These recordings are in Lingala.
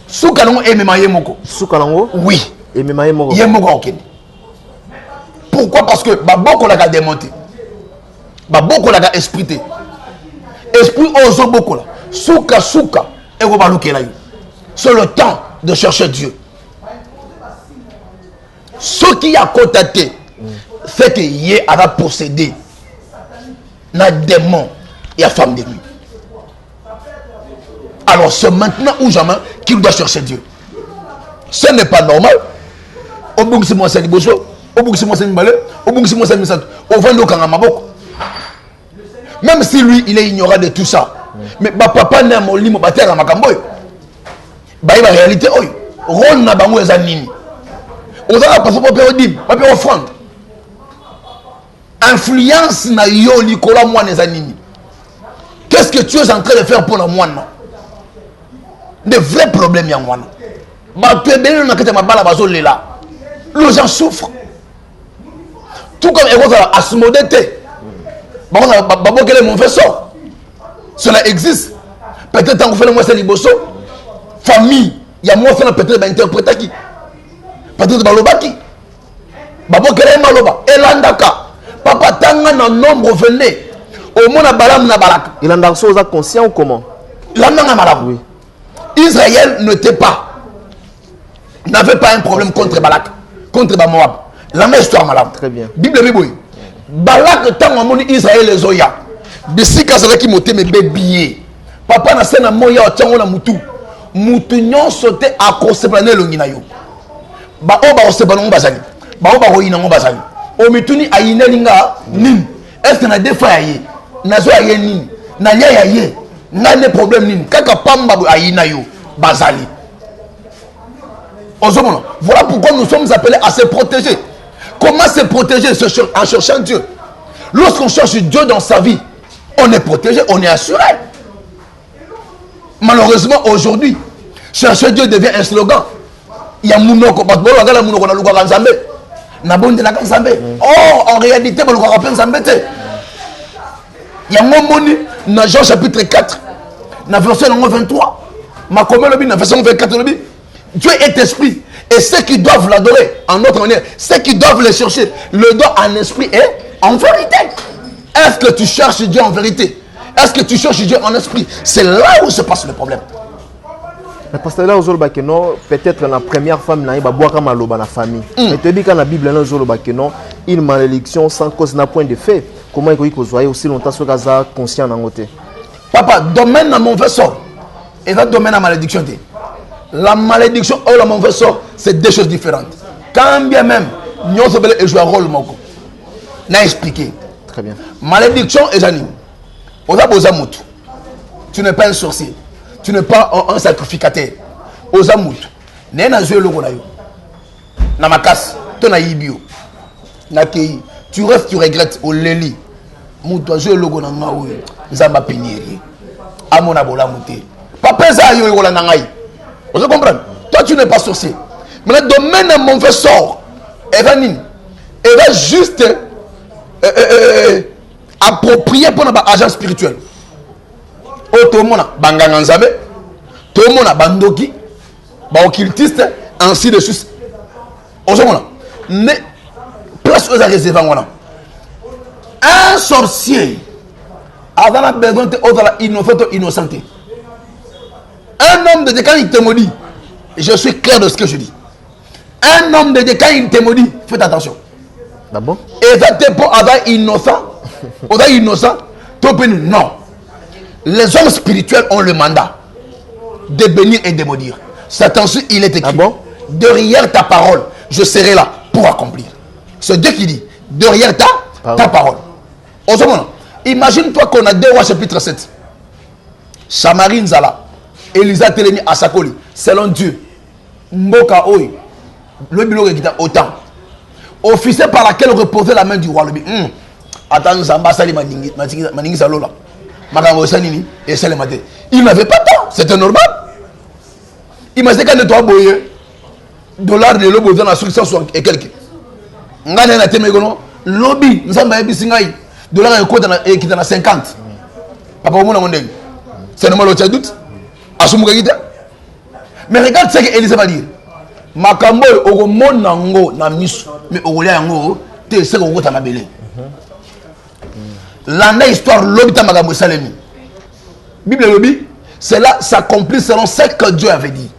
Soukalongo et Mema Yemoko. Soukalongo? Oui. Et Mema Yemoko. Yemoko ok. Pourquoi? Parce que Baboko l'a démonté. Baboko l'a esprité. Esprit ozo boko là. Souka souka. Et vous balouke là. C'est le temps de chercher Dieu. Ce qui a contacté fait que Yé a possédé na démon et la femme de lui. Alors c'est maintenant ou jamais qu'il doit chercher Dieu. Ce n'est pas normal. Au bout de moi c'est liboso, au bout de moi c'est malheur, au bout de moi c'est misant, au vent de Kangamaboko. Même si lui il est ignorant de tout ça, mais papa n'a mon limo bater à Makamboy. Bah il va réalité oi. Ron na bango ezanini. Ozala pas pour période, pas pour offrande. Influence na yo likola moi ezanini. Qu'est-ce que tu es en train de faire pour la moine? Des vrais problèmes y a moi. Ma tu es bien na kete mabala bazo lela. Les gens souffrent. Tout comme Eros a asmodété. Babo quel est mon vaisseau? Cela existe. Peut-être qu'on fait le moins c'est liboso. Famille, il y a moins peut-être interpréter qui. Peut-être balobaki. Babo quel est maloba? Elandaka. Papa tanga na nombre venez. Au moins na balam na balak. Elandaka so za conscient ou comment? Landanga malab. Oui. Israël n'avait pas un problème contre Balak, contre Moab. La même histoire, madame. Très bien. Bible Bible. Balak, tant qu'on a Israël les Oya. Bisika c'est qui monte mes bébés. Papa n'a pas moya tiens na mutu. Mutu nyon sauté à cause planer le nginayo. Ba oba osebalon bazali. Ba oba roina ngo bazali. O mituni ayine linga nin. Est-ce que na defa yaye? Nazo yaye nin. Na nya yaye. N'a pas de problème nin. Kaka pamba ayina yo bazali. Voilà pourquoi nous sommes appelés à se protéger. Comment se protéger? En cherchant Dieu. Lorsqu'on cherche Dieu dans sa vie, on est protégé, on est assuré. Malheureusement, aujourd'hui, chercher Dieu devient un slogan. Il y a Mounoko, parce que la Mounoko na Luka Nzambe. Na bonde la Nzambe. Oh, en réalité, Luka Rapin Nzambe. Il y a Momoni, dans Jean chapitre 4, dans verset 23. Ma commune, dans verset 24, Dieu est esprit. Et ceux qui doivent l'adorer, en notre manière, ceux qui doivent le chercher, le doivent en esprit et en vérité. Est-ce que tu cherches Dieu en vérité? Est-ce que tu cherches Dieu en esprit? C'est là où se passe le problème. Mais parce que là, peut-être la première femme n'a pas boire comme la famille. Mais tu dis que dans la Bible, une malédiction sans cause n'a point de fait. Comment est-ce que vous voyez aussi longtemps ce que conscient dans côté? Papa, domaine dans mon vaisseau. Et dans le domaine de la malédiction. La malédiction ou la mauvaise sort, c'est deux choses différentes. Quand bien même, nous sommes jouer un rôle. N'a expliqué. Très bien. Malédiction et j'anime. Tu n'es pas un sorcier. Tu n'es pas un sacrificateur. Ozamout. N'est pas joué le rôle. N'a ma casse. Tu n'as ibio. Tu restes, tu regrettes. Au leli. Moutou, joué le rôle. Zamba pénieri. Amona bola mouté. Papa ça yo yo la nangai. Vous comprenez? Toi, tu n'es pas sorcier. Mais le domaine de mon frère sort. Elle va juste approprier pour notre agent spirituel. Tout le monde a banganganzabe, tout le monde a bandoki, occultiste, ainsi de suite. Mais place aux réserves. Un sorcier a besoin d'être innocent. Un homme de Dieu, quand il te maudit, je suis clair de ce que je dis. Un homme de Dieu, quand il te maudit, faites attention. D'abord. Et ça t'est pour avoir innocent. Non. Les hommes spirituels ont le mandat de bénir et de maudire. C'est ainsi il est écrit. Derrière ta parole, je serai là pour accomplir. C'est Dieu qui dit. Derrière ta parole. Imagine-toi qu'on a 2 Rois chapitre 7. Samarie Nzala. Elisa Télémi à Sakoli, selon Dieu, Mboka Oy, le bilot est autant. Officier par laquelle reposait la main du roi. Attends, Zamba Sali Maningi Salola, Magango Sanini, et c'est le matin. Il n'avait pas tort, c'était normal. Imaginez quand tu as boyé, $, de l'eau, dans la structure et quelques. Ngane na temegono, lobby, nous sommes à Bissingaï, $, qui est dans 50. Papa, c'est normal, tu as doute? Mais regarde ce que Élisée va dire. Makambo ogomonango na miso mais ogolia yango te se ko ta mabele. L'année histoire l'obita makambo salemi. Bible lobi, cela s'accomplit selon ce que Dieu avait dit.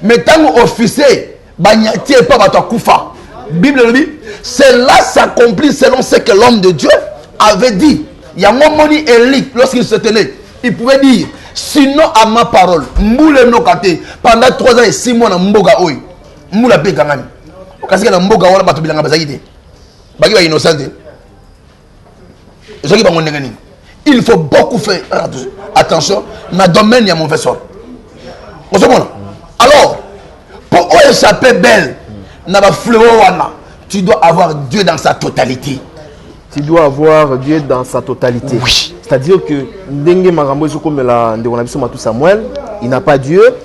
Mais tant officier banyati pas bato kufa. Bible lobi, cela s'accomplit selon ce que l'homme de Dieu avait dit. Il y a mon moni Élie lorsqu'il se tenait, il pouvait dire sinon à ma parole, mboule no kate pendant 3 ans et 6 mois na mboga oy. Mboula pe kangami. Kasi na mboga wala bato bilanga bazaki te. Baki ba innocent. Il faut beaucoup faire attention dans le domaine de mauvais sort. Alors, pour échapper belle, tu dois avoir Dieu dans sa totalité. Tu dois avoir Dieu dans sa totalité. Oui. C'est-à-dire que Samuel, il n'a pas Dieu.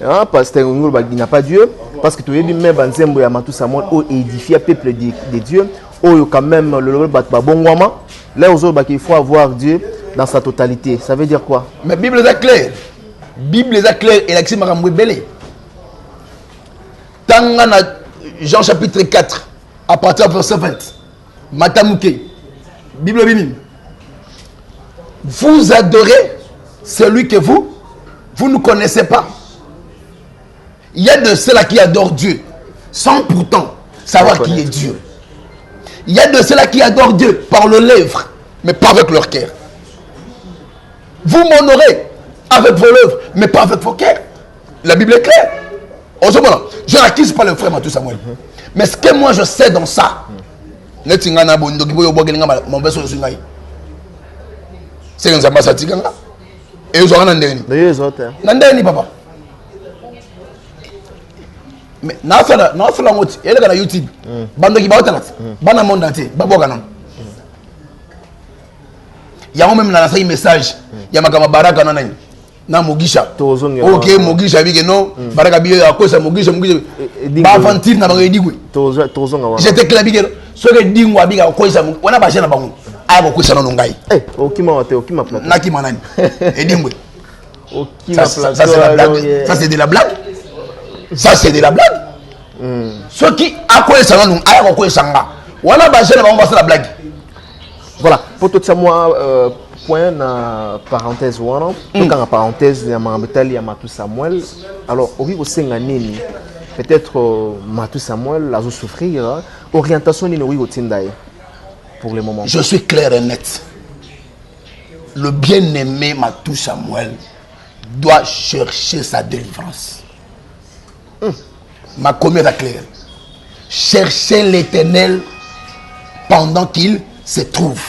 Hein, parce que il n'a pas Dieu. Parce que tu es même Banzembo Yamatou Samuel, édifié le peuple de Dieu. Quand même le Batbabongwama. Là, il faut avoir Dieu dans sa totalité. Ça veut dire quoi? Mais la Bible est claire. La Bible est claire et l'accès m'a belé. Tangana Jean chapitre 4, à partir du verset 20. Matamouké. Bible bimim. Vous adorez celui que vous ne connaissez pas. Il y a de ceux-là qui adorent Dieu sans pourtant savoir qui est Dieu. Il y a de ceux-là qui adorent Dieu par le lèvres, mais pas avec leur cœur. Vous m'honorez avec vos lèvres, mais pas avec vos cœurs. La Bible est claire. En ce moment-là, je n'accuse pas le frère Matou Samuel. Mais ce que moi je sais dans ça, c'est que et ils ont papa. Mais na fala ngoti ele kana YouTube bando ki bawtana bana monde entier baboka nan yango même na sa message ya makama baraka nan na Mugisha OK Mugisha bige no baraka biyo akosa Mugisha ba fantir na bango edigwe j'étais clair bige so que dingwa biga akosa wana ba jena bango aya ko kosa non ngai okima plateau na ki manani edingwe okima plateau ça c'est la blague ça c'est de la blague. Ça c'est de la blague. Ce qui a quoi ça nous a quoi ça nga. Voilà bah je vais la blague. Voilà, pour tout ça moi point na parenthèse voilà. Quand la parenthèse ya Mambetali ya Matou Samuel. Alors au niveau nini peut-être Matou Samuel a souffrir orientation ni oui Tindai pour le moment. Je suis clair et net. Le bien-aimé Matou Samuel doit chercher sa délivrance. Ma commune est claire. Cherchez l'Éternel pendant qu'il se trouve.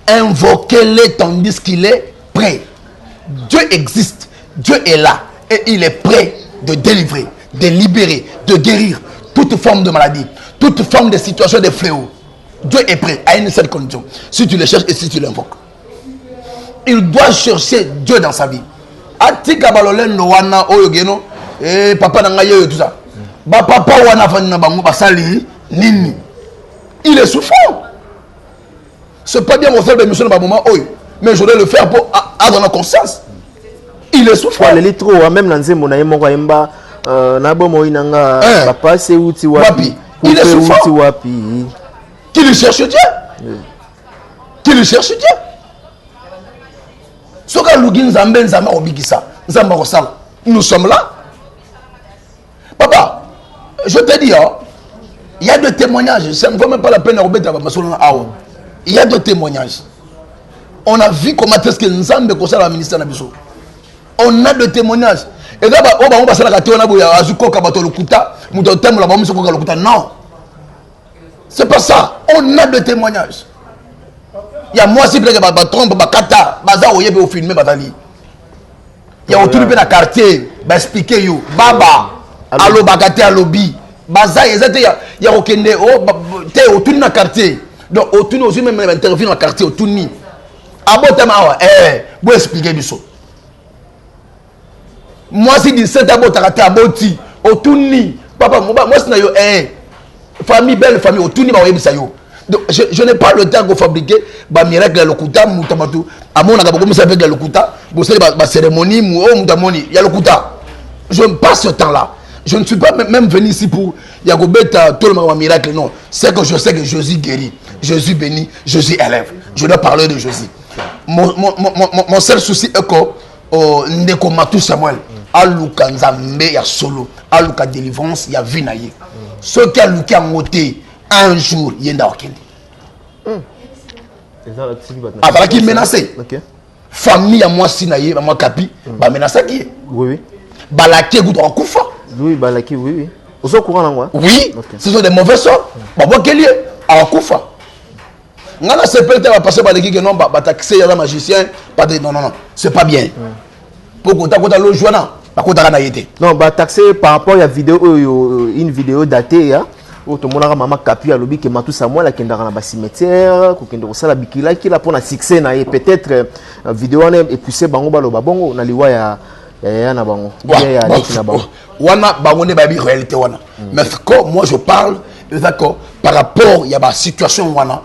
Invoquez-le tandis qu'il est prêt. Dieu existe. Dieu est là. Et il est prêt de délivrer, de libérer, de guérir toute forme de maladie, toute forme de situation de fléau. Dieu est prêt à une seule condition. Si tu le cherches et si tu l'invoques. Il doit chercher Dieu dans sa vie. Atika balolen no wana oyogeno. Eh papa nanga yo tout ça. Ba papa wana fanya bango basali nini. Il est souffrant. C'est pas bien mon frère de mission dans moment mais je dois le faire pour avoir la conscience. Il est souffrant. Les litres même dans nzembo na yemo yemba na bomo inanga papa c'est uti wapi. Il est souffrant. Wapi. Qui le cherche Dieu? Qui le cherche Dieu? Soka lugin zambe nzama obikisa. Nzamba kosala. Nous sommes là. Papa, je te dis, il y a des témoignages. Ça ne vaut même pas la peine de remettre à il y a des témoignages. On a vu comment est-ce que nous sommes le ministère de Nabiso. On a des témoignages. Et là, on va passer la catégorie, on va non. C'est pas ça. On a des témoignages. Il y a moi, si je me trompe, il y a au film, il y a autour de la quartier, expliquer you, Baba. Allo bakate alobi baza ezate ya okende te autour na quartier donc autour aussi même interview na quartier autour ni abotama bo expliquer biso moi si 17 abotaka te aboti autour ni papa moi c'est na yo famille belle famille autour ni ba yebisa yo donc je n'ai pas le temps de fabriquer ba miracle ya lokuta mutamatu amona ka bokomisa avec la lokuta bo sele ba cérémonie mu mutamoni ya lokuta Je ne passe ce temps-là. Je ne suis pas même venu ici pour Yagobet, tout le monde miracle. Non. C'est que je sais que Jésus guérit, Jésus bénit, Jésus élève. Je dois parler de Jésus. Mon seul souci est que Ndeko Matou Samuel, Aluka Nzambe, il y a solo, Aluka délivrance, il y a Vinaye. Ceux qui ont monté un jour, il y a un ah, voilà qui est menacé. Famille à moi, Sinaye, à moi, Kapi, bah menacé qui est. Oui. Balaki, vous doit Koufa. Oui, Balaki, oui. Vous êtes au courant là, moi? Oui, ce sont des mauvais sorts. Bah, moi, quel est à Koufa. Ngana se peut être passer par des qui non, bah, taxer un magicien, pas de non, c'est pas bien. Pour qu'on t'a le journal, bah, qu'on t'a été. Non, bah, taxer par rapport à la vidéo, une vidéo datée, hein. Où tout le monde a maman Kapi à l'objet que Matou Samuel qui est dans le cimetière, qui est dans la bikila, qui l'a pour un succès, peut-être vidéo en est poussé bango balo babongo, na liwa ya na bango. Wana bango ne babi réalité wana. Mais quand moi je parle, d'accord, par rapport il y a ma situation wana,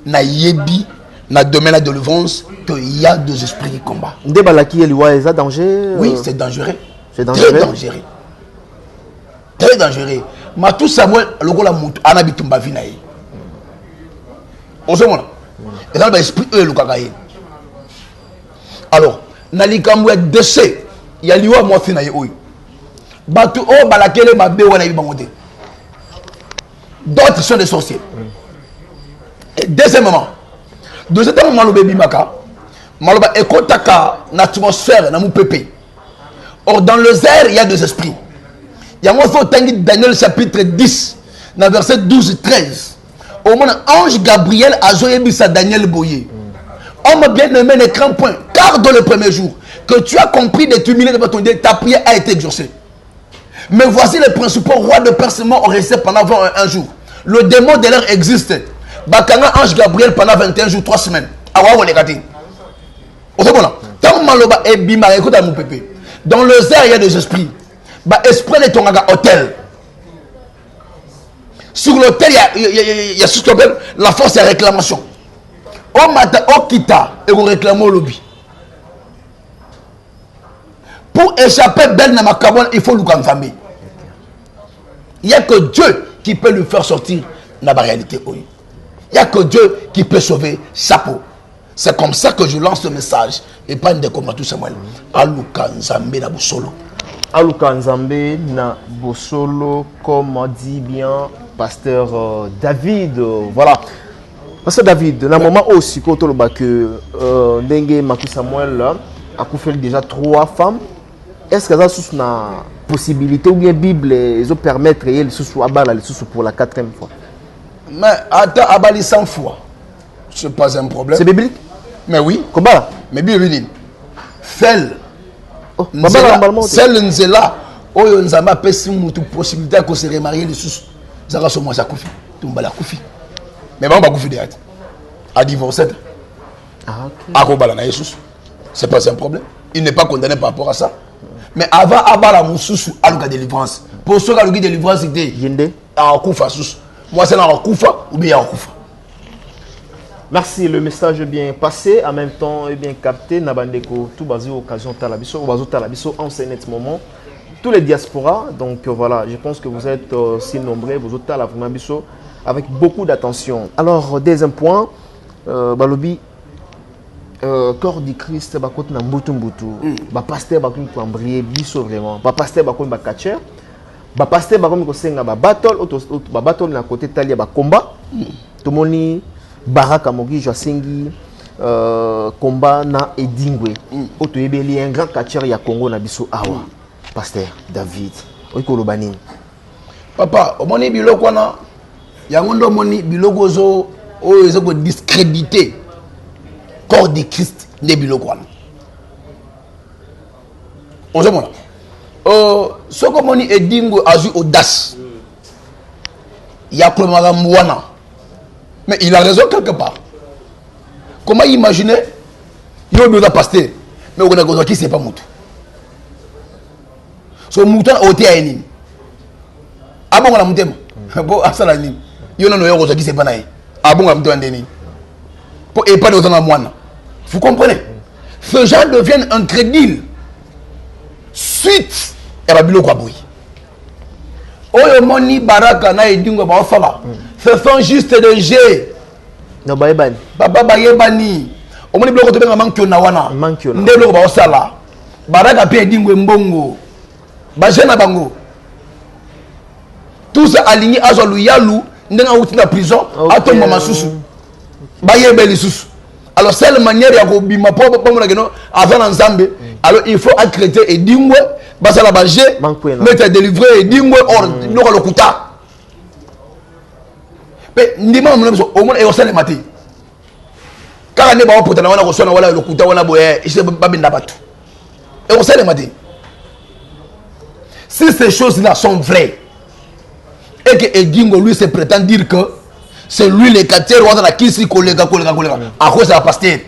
na yebi, na domaine de délivrance, qu'il y a deux esprits qui combattent. Ndebalaki liwa est ça danger? Oui, c'est dangereux. C'est dangereux. Très dangereux. Très dangereux. Matou Samuel, le gars la moutou, anabitumba vinaï. On se voit. Et dans l'esprit, eux, le kakaï. Alors, nali kamoué décès, il y a liwa moi finaï, oui. Batou, oh, balakele, ma bé, wana yibangote. D'autres sont des sorciers. Et deuxièmement, le baby maka, maloba ekotaka, n'atmosphère, n'a mou pépé. Or, dans le air, il y a deux esprits. Il y a un Daniel chapitre 10, dans verset 12-13. Au moment ange Gabriel a joué Daniel Boyer. Homme bien-aimé n'est qu'un point. Car dans le premier jour, que tu as compris de t'humilier devant ton Dieu, ta prière a été exaucée. Mais voici les principaux rois de Persément ont resté pendant un jour. Le démon de l'air existe. Bakanga ange Gabriel pendant 21 jours, 3 semaines. Awa les gâtés. Dans le air, il y a des esprits. Bah, esprit de ton hôtel. Sur l'hôtel, il y a ce qu'on appelle la force de réclamation. Au matin, au kita, et vous réclamez au lobby. Pour échapper belle dans ma cabane, il faut nous enfermer. Il n'y a que Dieu qui peut le faire sortir dans la réalité. Il n'y a que Dieu qui peut sauver sa peau. C'est comme ça que je lance le message. Et pas de comme tout Samuel. Aluka Nzambe na Bosolo. Aluka Nzambe na Bosolo, comme dit bien pasteur David. Voilà. Pasteur David, dans le moment aussi, quand on que Dengue Matou Samuel a fait déjà 3 femmes, est-ce que ça a une possibilité ou bien Bible ils ont permettre pour la 4e fois? Mais attends, abali 100 fois. Ce n'est pas un problème. C'est biblique? Mais oui. Comment? Mais biblique. Fais-le. Celle nzela oyo nzamba pesi mutu possibilité ko se remarier les sous zaka so moi ça kufi tumbala kufi mais ba kufi de à divorcer akobala na Jesus c'est pas un problème, il n'est pas condamné par rapport à ça, mais avant abala mususu aluka délivrance pour ceux qui aluka délivrance idée yende akufa sous moi c'est na akufa ou bien akufa. Merci, le message est bien passé, en même temps est bien capté. Nabandeko, tout basé occasion Talabiso, Obazo Talabiso en ce net moment. Tous les diasporas, donc voilà, je pense que vous êtes si nombreux, vous êtes à la Biso avec beaucoup d'attention. Alors, deuxième point, Balobi, corps du Christ, Bakot Nambutu Mbutu, Pasteur Bakun Kwambrié, Biso vraiment, Pasteur Bakun Bakacher, Pasteur Bakun Kosenga, Battle na côté Talia Bakomba, Tomoni. Baraka Mogi Joasengi combat na Edingwe oto yebeli un grand catcheur ya Congo na biso awa pasteur David oikolo bani papa omoni biloko na yango ndo moni biloko zo oyo ezoko discréditer corps de Christ ne biloko na ozomona soko moni Edingwe azu audace ya kolomaka mwana. Mais il a raison quelque part. Comment imaginer? Il y a un pasteur. Mais on a besoin qui c'est pas mouton. So mouton a été à une. Ah bon on a mouton. Bon à ça la nuit. Il y a un besoin qui c'est pas naï. Ah bon on a mouton en pour et pas d'autant à moine. Vous comprenez? Ce genre devient incrédule. Suite et babilo kwa boy oyo moni baraka na edingo ba ofala ce sont juste des jeux no bayebani papa bayebani omoni biloko to benga mankyo na wana nde biloko ba osala baraka pe edingo mbongo ba jena bango tous alignés à Yalu, ndenga outi na prison, atomba masusu. Bayebeli susu. Alors c'est la manière ya ko bima po na geno avant ensemble. Alors il faut accréditer et dingwe basa la baje mettre délivrer et dingwe or loko lokuta. Mais ndima mona so o mona e osale mati. Kaka ne ba opota na wana ko sona wala lokuta wana boye ise babinda batu. Et osale mati. Si ces choses-là sont vraies et que Edingo lui se prétend dire que c'est lui le quartier roi de la Kisi kolega à cause de la pasteur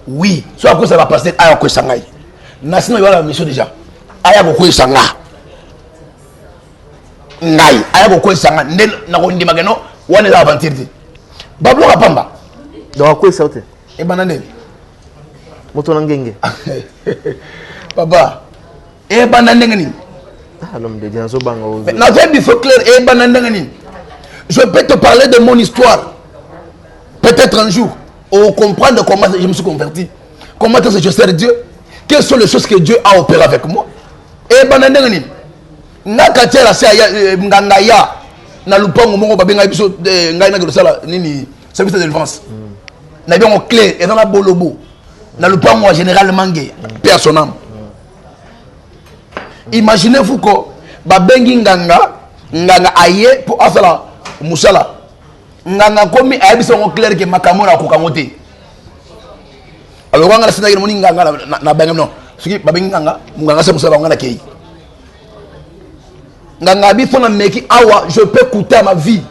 oui soit à cause de la pasteur aya ko sangai nasina yola mission déjà aya ko sanga ngai aya ko sanga ndel na ko ndima geno wana la aventure bablo kapamba do ko sauté e banane moto na ngenge papa e banane ngani l'homme de Dieu, je peux te parler de mon histoire. Peut-être un jour, on comprendre comment je me suis converti. Comment est-ce que je sers Dieu. Quelles sont les choses que Dieu a opéré avec moi. Et banandengani. Nakatia la ngangaya na lupango mongo babenga biso ngai na sala nini service de défense. Na bien clair et dans la bolobo. Na lupango général mangé personnel. Imaginez-vous que babengi nganga aye pour asala musala nganga komi ayebisa ngo clair que makamo na kokangote alors nganga sina ngini nganga na benga non soki babengi nganga se musala ngana kei nganga bi fona meki awa je peux coûter à ma vie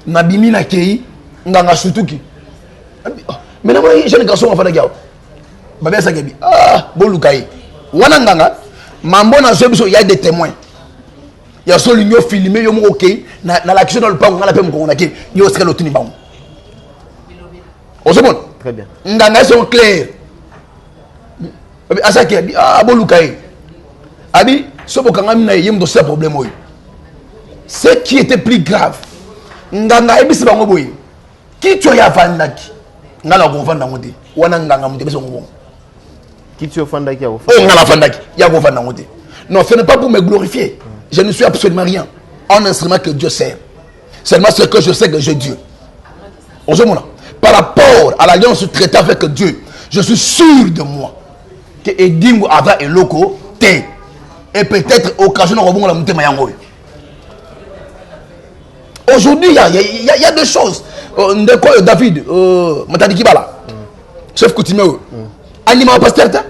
na bimi na kei nganga sutuki mais na moi jeune garçon afana kiao babé sa gebi bolukai wana nganga mambo na so biso il y a des témoins il y a solo l'union filmé yo mo OK na l'action dans le pango ngala pe mo ngona ke yo sika lotuni bango c'est bon très bien nganga sont clairs asa ke bolukai abi so bokanga mina yem do ce problème oyo ce qui était plus grave nganga ebisi bango boy ki to ya vandaki ngala ko vanda ngote wana nganga mutebe so ngo qui tu offendes qui a offendu. Non, ce n'est pas pour me glorifier. Je ne suis absolument rien. Un instrument que Dieu sert. Seulement ce que je sais que j'ai Dieu. Par rapport à l'alliance traitée avec Dieu, je suis sûr de moi que Edingo Ava et Loko T. Et peut-être occasion de la montée Mayango. Aujourd'hui, il y a deux choses. David, Matadi Kibala, chef coutumier. Anima pas certain.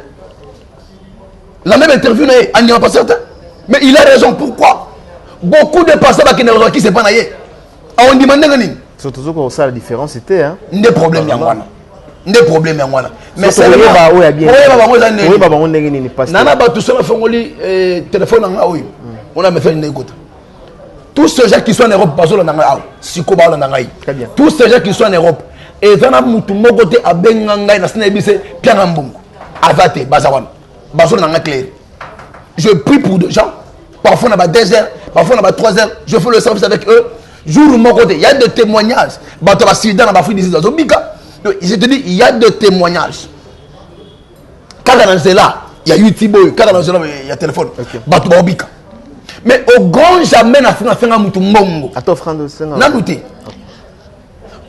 La même interview n'est anima pas certain. Mais il a raison. Pourquoi? Beaucoup de pasteurs qui ne sont pas naïfs. On demande rien. Surtout que ça la différence c'était hein. Des problèmes yangwana. Des problèmes yangwana. Mais c'est pas où il y a bien. Oui baba on n'est ni pas. Nana ba tout seul fongoli téléphone nga oui. On a me fait une écoute. Tous ces gens qui sont en Europe pas sur nanga siko ba nanga yi. Très bien. Tous ces gens qui sont en Europe et zana mutu mogote abenga ngai na sinebise pianga mbungu avate bazawan bazona nanga clair je prie pour des gens parfois on a 2 heures parfois on a 3 heures je fais le service avec eux jour mogote il y a des témoignages bato ba sida na ba fui d'ici dans bika je te dis il y a des témoignages quand dans cela il y a YouTube quand dans cela il y a téléphone bato ba bika mais au grand jamais na finga mutu mbongo ato frando senga na douter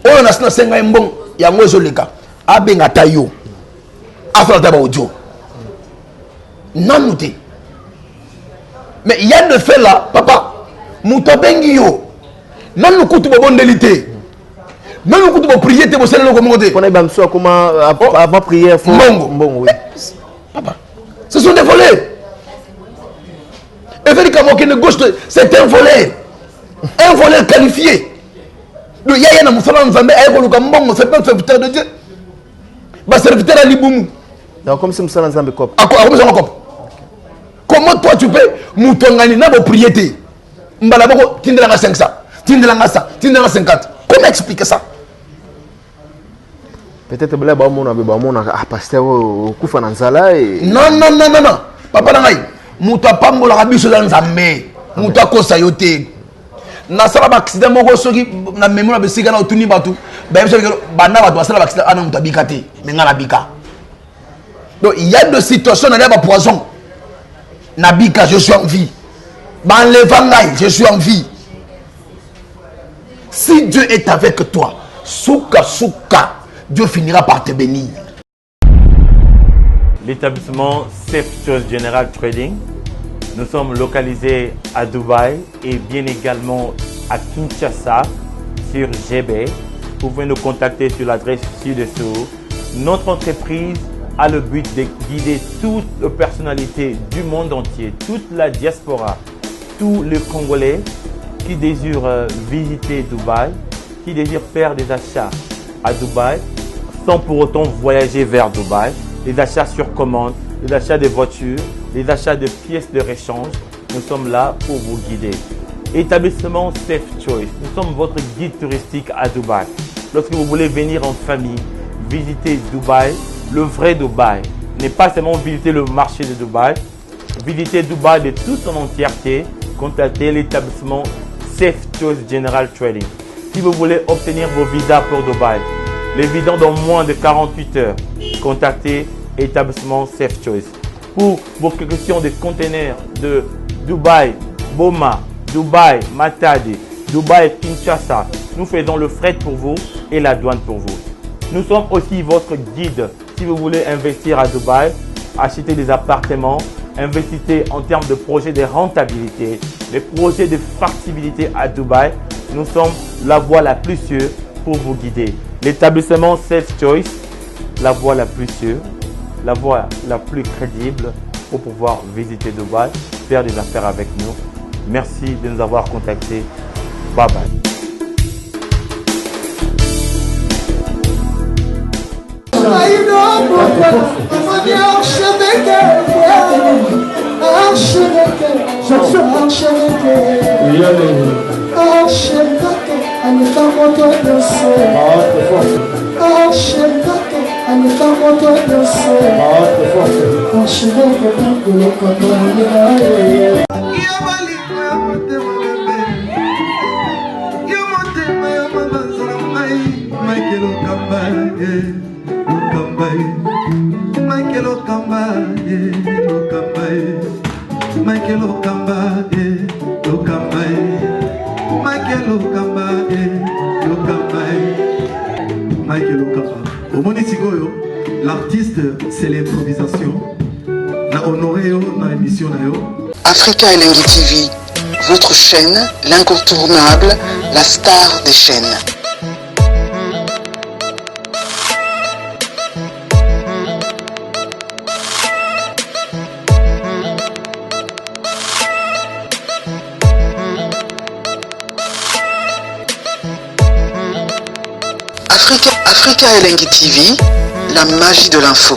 on a sina senga mbong ya ngozo leka abenga tayo afala taba audio nanuté mais il y a de fait là papa muto bengi yo nanu kutu bondélité nanu kutu bo prier te bo sele ko ngote on a bam so comment avant prière faut mbong oui papa ce sont des voleurs et fait comme aucune gauche c'est un voleur qualifié. Le yaya na musala nzambe ayeko luka mbongo c'est pas serviteur de Dieu. Ba serviteur à libumu. Donc comme si musala nzambe cop. Comme ça cop. Comment toi tu peux mutongani na bo prier mbala boko tindela nga 500, tindela nga 100, tindela nga 50. Comment expliquer ça? Peut-être bla ba mona pasteur kufa na nzala et non. Papa na ngai. muta pambola kabiso dans nzambe muta kosa yote na sala ba accident moko soki na mémoire na besika na otuni batu ba biso bana batu basala ba accident ana muta bikate menga na bika. Donc il y a des situations dans les poisons na bika je suis en vie ban levangai je suis en vie. Si Dieu est avec toi souka souka Dieu finira par te bénir. L'établissement Safe Choice General Trading. Nous sommes localisés à Dubaï et bien également à Kinshasa sur GB. Vous pouvez nous contacter sur l'adresse ci-dessous. Notre entreprise a le but de guider toutes les personnalités du monde entier, toute la diaspora, tous les Congolais qui désirent visiter Dubaï, qui désirent faire des achats à Dubaï sans pour autant voyager vers Dubaï. Les achats sur commande, les achats de voitures, les achats de pièces de rechange, nous sommes là pour vous guider. Établissement Safe Choice, nous sommes votre guide touristique à Dubaï. Lorsque vous voulez venir en famille, visiter Dubaï, le vrai Dubaï, n'est pas seulement visiter le marché de Dubaï, visiter Dubaï de toute son entièreté, contactez l'établissement Safe Choice General Trading. Si vous voulez obtenir vos visas pour Dubaï, les visas dans moins de 48 heures, contactez établissement Safe Choice. Pour vos questions de conteneurs de Dubaï, Boma, Dubaï, Matadi, Dubaï, Kinshasa, nous faisons le fret pour vous et la douane pour vous. Nous sommes aussi votre guide si vous voulez investir à Dubaï, acheter des appartements, investissez en termes de projets de rentabilité, les projets de factibilité à Dubaï. Nous sommes la voie la plus sûre pour vous guider. L'établissement Safe Choice, la voie la plus sûre, la voie la plus crédible pour pouvoir visiter Dubaï, faire des affaires avec nous. Merci de nous avoir contactés. Bye bye. L'artiste, c'est l'improvisation. Na honoré na émission na yo. Africa Elengi TV, votre chaîne, l'incontournable, la star des chaînes. Africa Elengi TV, la magie de l'info.